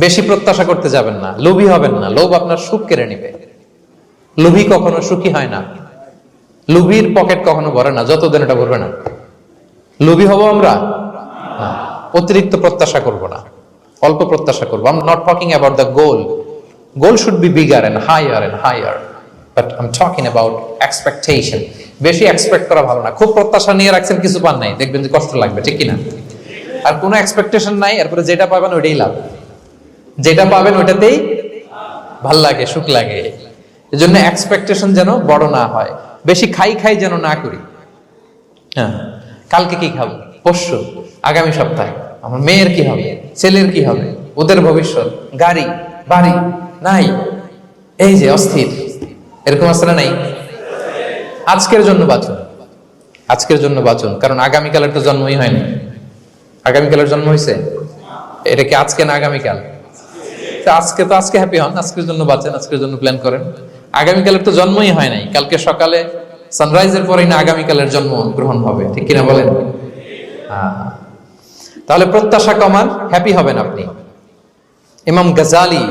বেশি প্রত্যাশা করতে যাবেন না, লোভী হবেন না। লোভ আপনার সুখ কেড়ে নিবে। লোভী কখনো সুখী হয় না। লোভীর পকেট কখনো ভরে না যতদিন এটা ভরবে না। লোভী হব আমরা না। অতিরিক্ত প্রত্যাশা করব না, অল্প প্রত্যাশা করবো। I'm not talking about the goal. Goal should be bigger and higher. But I'm talking about expectation. বেশি এক্সপেক্ট করা ভালো না। খুব প্রত্যাশা নিয়ে রাখছেন, কিছু পান নাই, দেখবেন যে কষ্ট লাগবে, ঠিক কিনা? আর কোনো এক্সপেকটেশন নাই, এরপরে যেটা পাবেন ওইটাই লাভ। যেটা পাবেন ওইটাতেই ভাল লাগে, সুখ লাগে। এজন্য এক্সপেকটেশন যেন বড় না হয়। বেশি খাই যেন না করি। হ্যাঁ, কালকে কি খাবো, পরশু, আগামী সপ্তাহে আমার মেয়ের কি হবে, ছেলের কি হবে, ওদের ভবিষ্যৎ, গাড়ি বাড়ি নাই, এই যে অস্থির, এরকম আসলে নাই। আজকের জন্য বাঁচুন, আজকের জন্য বাঁচুন, কারণ আগামীকালের তো জন্মই হয়নি। আগামীকালের জন্ম হয়েছে, এটা কি আজকে না আগামীকাল? আজকে হ্যাপি হন, আজকের জন্য বাঁচেন, আজকের জন্য প্ল্যান করেন। আগামীকালের তো জন্মই হয় নাই। কালকে সকালে সানরাইজের পরেই না আগামীকালের জন্ম গ্রহণ হবে, ঠিক কিনা বলেন? তাহলে প্রত্যাশা কমান, হ্যাপি হবেন আপনি। ইমাম গাজালি